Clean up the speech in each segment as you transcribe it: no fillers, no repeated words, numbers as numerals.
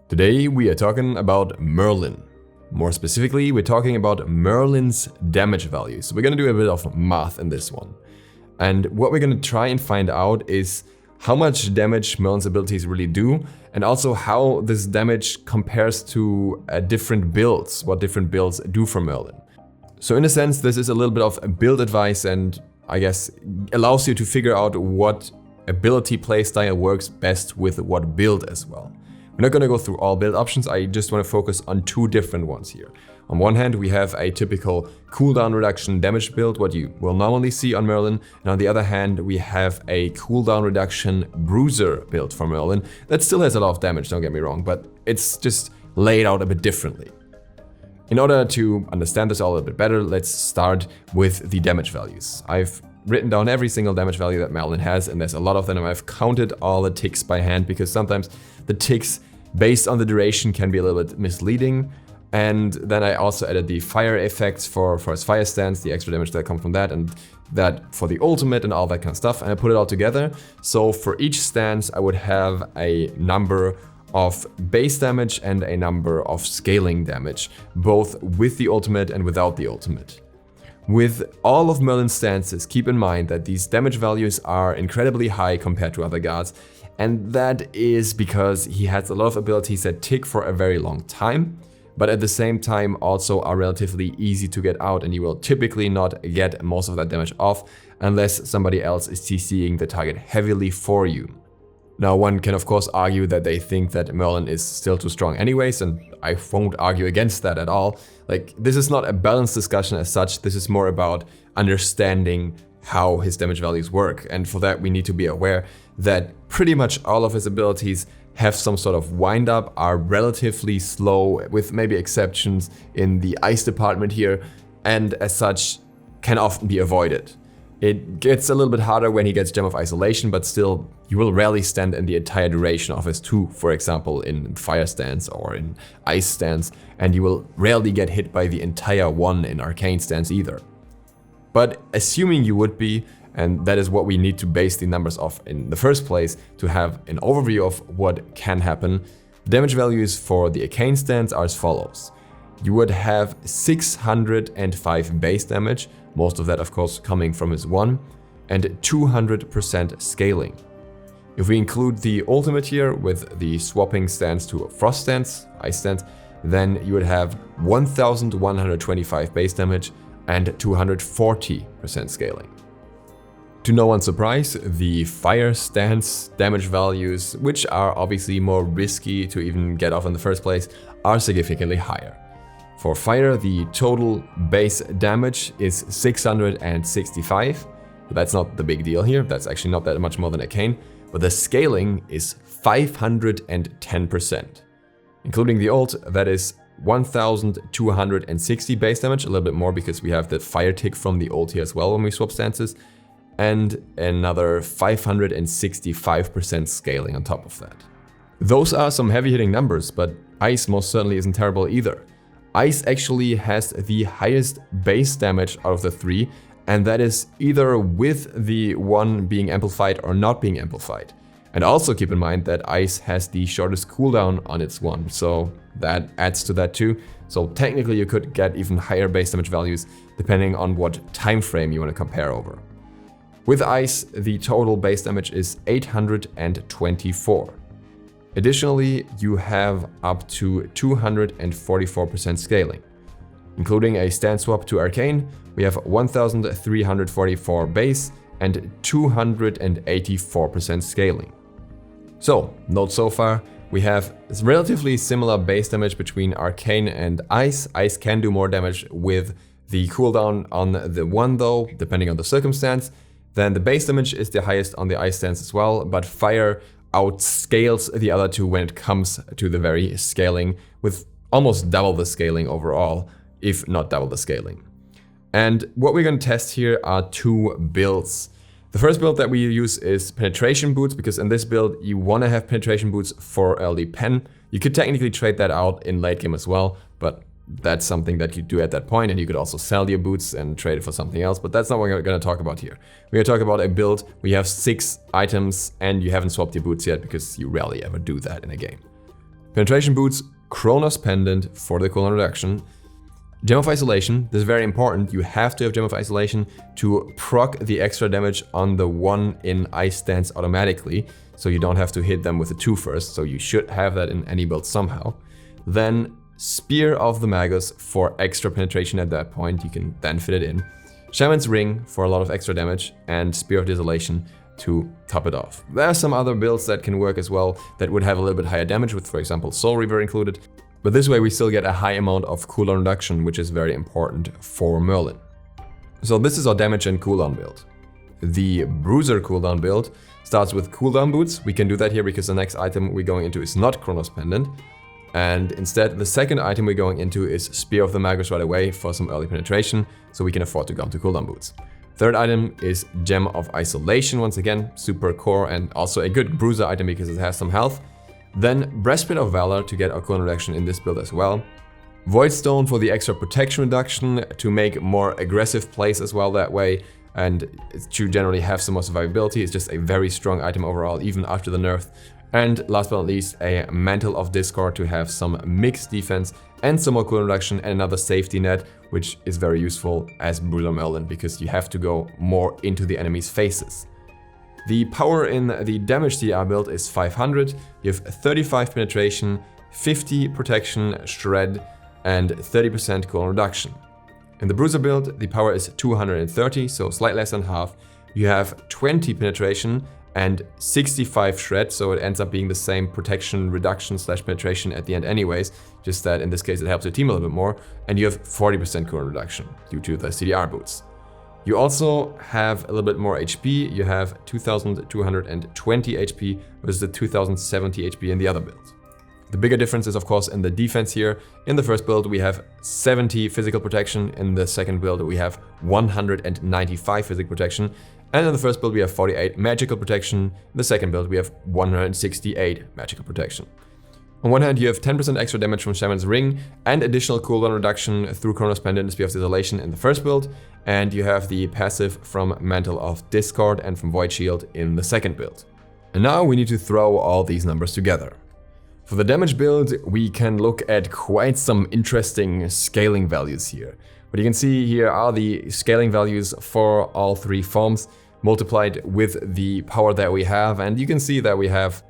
Today we are talking about Merlin. More specifically, we're talking about Merlin's damage value. So we're gonna do a bit of math in this one. And what we're gonna try and find out is how much damage Merlin's abilities really do, and also how this damage compares to different builds, what different builds do for Merlin. So in a sense, this is a little bit of build advice and I guess allows you to figure out what ability playstyle works best with what build as well. We're not going to go through all build options, I just want to focus on two different ones here. On one hand, we have a typical cooldown reduction damage build, what you will normally see on Merlin, and on the other hand, we have a cooldown reduction Bruiser build for Merlin that still has a lot of damage, don't get me wrong, but it's just laid out a bit differently. In order to understand this all a little bit better, let's start with the damage values. I've written down every single damage value that Merlin has, and there's a lot of them, and I've counted all the ticks by hand because sometimes the ticks based on the duration can be a little bit misleading. And then I also added the fire effects for his fire stance, the extra damage that comes from that, and that for the ultimate and all that kind of stuff, and I put it all together. So for each stance I would have a number of base damage and a number of scaling damage, both with the ultimate and without the ultimate. With all of Merlin's stances, keep in mind that these damage values are incredibly high compared to other gods, and that is because he has a lot of abilities that tick for a very long time, but at the same time also are relatively easy to get out, and you will typically not get most of that damage off unless somebody else is CCing the target heavily for you. Now, one can of course argue that they think that Merlin is still too strong anyways, and I won't argue against that at all. Like, this is not a balanced discussion as such, this is more about understanding how his damage values work, and for that we need to be aware that pretty much all of his abilities have some sort of wind up, are relatively slow, with maybe exceptions in the ice department here, and as such can often be avoided. It gets a little bit harder when he gets Gem of Isolation, but still, you will rarely stand in the entire duration of his 2, for example, in Fire Stance or in Ice Stance, and you will rarely get hit by the entire 1 in Arcane Stance either. But assuming you would be, and that is what we need to base the numbers off in the first place to have an overview of what can happen, the damage values for the Arcane Stance are as follows. You would have 605 base damage, most of that of course coming from his 1, and 200% scaling. If we include the ultimate here with the swapping stance to a Frost Stance, Ice Stance, then you would have 1125 base damage and 240% scaling. To no one's surprise, the Fire Stance damage values, which are obviously more risky to even get off in the first place, are significantly higher. For Fire, the total base damage is 665, but that's not the big deal here, that's actually not that much more than Arcane, but the scaling is 510%. Including the ult, that is 1260 base damage, a little bit more because we have the fire tick from the ult here as well when we swap stances, and another 565% scaling on top of that. Those are some heavy hitting numbers, but Ice most certainly isn't terrible either. Ice actually has the highest base damage out of the 3, and that is either with the 1 being amplified or not being amplified. And also keep in mind that Ice has the shortest cooldown on its 1, so that adds to that too. So technically you could get even higher base damage values depending on what time frame you want to compare over. With Ice, the total base damage is 824. Additionally, you have up to 244% scaling. Including a stance swap to Arcane, we have 1344 base and 284% scaling. So, note so far, we have relatively similar base damage between Arcane and Ice. Ice can do more damage with the cooldown on the 1 though, depending on the circumstance. Then the base damage is the highest on the Ice stance as well, but Fire outscales the other 2 when it comes to the very scaling, with almost double the scaling overall, if not double the scaling. And what we're going to test here are 2 builds. The first build that we use is penetration boots, because in this build you want to have penetration boots for early pen. You could technically trade that out in late game as well, but that's something that you do at that point, and you could also sell your boots and trade it for something else, but that's not what we're going to talk about here. We're going to talk about a build where you have 6 items and you haven't swapped your boots yet, because you rarely ever do that in a game. Penetration boots, Chronos Pendant for the cooldown reduction. Gem of Isolation, this is very important, you have to have Gem of Isolation to proc the extra damage on the one in ice stance automatically, so you don't have to hit them with a 2 first, so you should have that in any build somehow. Then Spear of the Magus for extra penetration at that point, you can then fit it in. Shaman's Ring for a lot of extra damage, and Spear of Desolation to top it off. There are some other builds that can work as well that would have a little bit higher damage with, for example, Soul Reaver included. But this way we still get a high amount of cooldown reduction, which is very important for Merlin. So this is our damage and cooldown build. The Bruiser cooldown build starts with cooldown boots. We can do that here because the next item we're going into is not Chronos Pendant. And instead, the second item we're going into is Spear of the Magus right away for some early penetration, so we can afford to go into cooldown boots. Third item is Gem of Isolation, once again, super core and also a good bruiser item because it has some health. Then Breastplate of Valor to get our cooldown reduction in this build as well. Void Stone for the extra protection reduction to make more aggressive plays as well that way, and to generally have some more survivability. It's just a very strong item overall, even after the nerf. And last but not least, a Mantle of Discord to have some mixed defense and some more cooldown reduction and another safety net, which is very useful as Bruiser Merlin because you have to go more into the enemy's faces. The power in the damage CDR build is 500, you have 35 penetration, 50 protection, shred, and 30% cooldown reduction. In the Bruiser build, the power is 230, so slightly less than half. You have 20 penetration and 65 shred, so it ends up being the same protection reduction / penetration at the end anyways, just that in this case it helps your team a little bit more, and you have 40% cooldown reduction due to the CDR boots. You also have a little bit more HP, you have 2220 HP versus the 2070 HP in the other build. The bigger difference is of course in the defense here. In the first build we have 70 physical protection, in the second build we have 195 physical protection, and in the first build we have 48 magical protection, in the second build we have 168 magical protection. On one hand, you have 10% extra damage from Shaman's Ring and additional cooldown reduction through Chronos Pendant and Spear of Desolation in the first build, and you have the passive from Mantle of Discord and from Void Shield in the second build. And now we need to throw all these numbers together. For the damage build, we can look at quite some interesting scaling values here. What you can see here are the scaling values for all three forms multiplied with the power that we have, and you can see that we have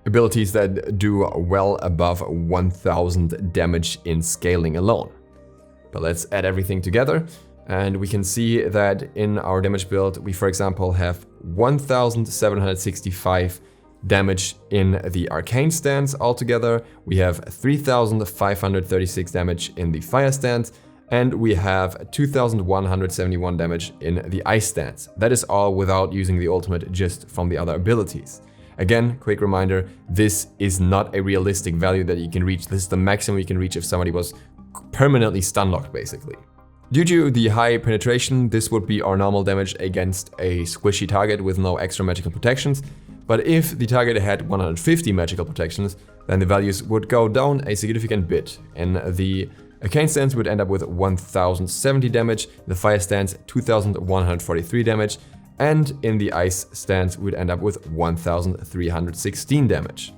abilities that do well above 1000 damage in scaling alone. But let's add everything together and we can see that in our damage build we, for example, have 1765 damage in the arcane stance altogether, we have 3536 damage in the fire stance, and we have 2171 damage in the ice stance. That is all without using the ultimate, just from the other abilities. Again, quick reminder, this is not a realistic value that you can reach. This is the maximum you can reach if somebody was permanently stun locked, basically. Due to the high penetration, this would be our normal damage against a squishy target with no extra magical protections. But if the target had 150 magical protections, then the values would go down a significant bit. In the arcane stance would end up with 1070 damage, the fire stance 2143 damage, and in the ice stance we'd end up with 1316 damage.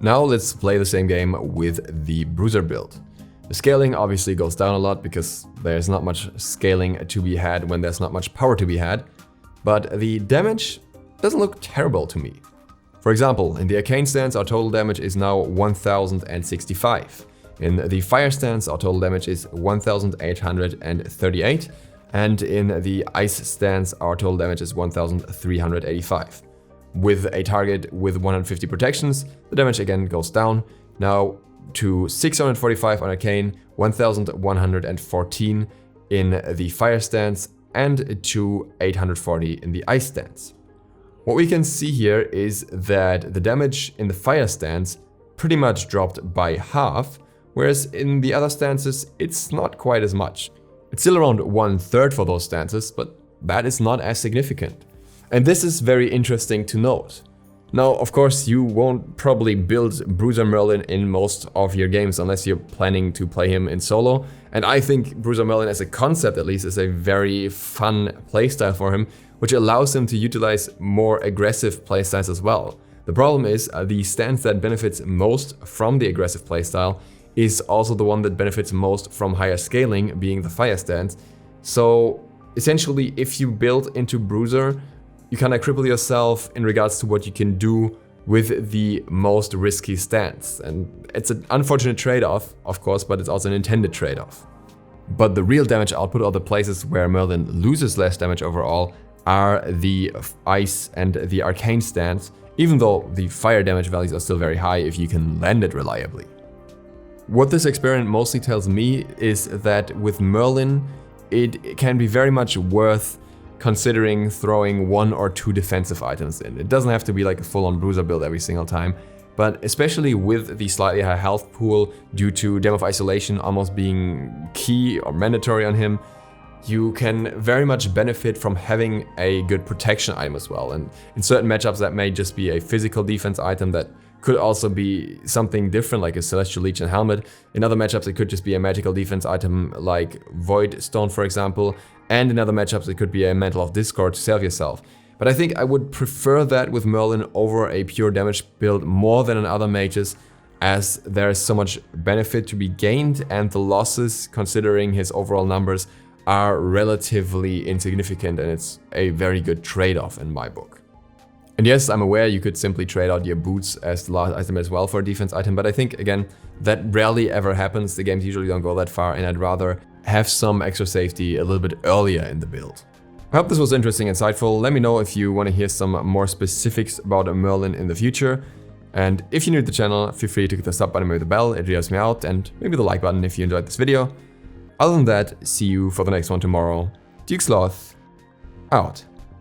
Now let's play the same game with the Bruiser build. The scaling obviously goes down a lot because there's not much scaling to be had when there's not much power to be had, but the damage doesn't look terrible to me. For example, in the arcane stance our total damage is now 1065. In the fire stance our total damage is 1838. And in the ice stance, our total damage is 1385. With a target with 150 protections, the damage again goes down, now to 645 on arcane, 1114 in the fire stance, and to 840 in the ice stance. What we can see here is that the damage in the fire stance pretty much dropped by half, whereas in the other stances it's not quite as much. It's still around 1/3 for those stances, but that is not as significant. And this is very interesting to note. Now, of course, you won't probably build Bruiser Merlin in most of your games unless you're planning to play him in solo. And I think Bruiser Merlin as a concept at least is a very fun playstyle for him, which allows him to utilize more aggressive playstyles as well. The problem is the stance that benefits most from the aggressive playstyle is also the one that benefits most from higher scaling, being the fire stance. So essentially, if you build into Bruiser, you kind of cripple yourself in regards to what you can do with the most risky stance. And it's an unfortunate trade-off, of course, but it's also an intended trade-off. But the real damage output, or the places where Merlin loses less damage overall, are the ice and the arcane stance, even though the fire damage values are still very high if you can land it reliably. What this experiment mostly tells me is that with Merlin, it can be very much worth considering throwing 1 or 2 defensive items in. It doesn't have to be like a full-on Bruiser build every single time, but especially with the slightly higher health pool due to Dam of Isolation almost being key or mandatory on him, you can very much benefit from having a good protection item as well. And in certain matchups that may just be a physical defense item that could also be something different like a Celestial Leech and Helmet. In other matchups it could just be a magical defense item like Void Stone, for example. And in other matchups it could be a Mantle of Discord to save yourself. But I think I would prefer that with Merlin over a pure damage build more than in other mages, as there is so much benefit to be gained and the losses, considering his overall numbers, are relatively insignificant, and it's a very good trade-off in my book. And yes, I'm aware you could simply trade out your boots as the last item as well for a defense item, but I think, again, that rarely ever happens. The games usually don't go that far, and I'd rather have some extra safety a little bit earlier in the build. I hope this was interesting and insightful. Let me know if you want to hear some more specifics about Merlin in the future. And if you're new to the channel, feel free to hit the sub button, maybe the bell, it really helps me out, and maybe the like button if you enjoyed this video. Other than that, see you for the next one tomorrow. DukeSloth, out.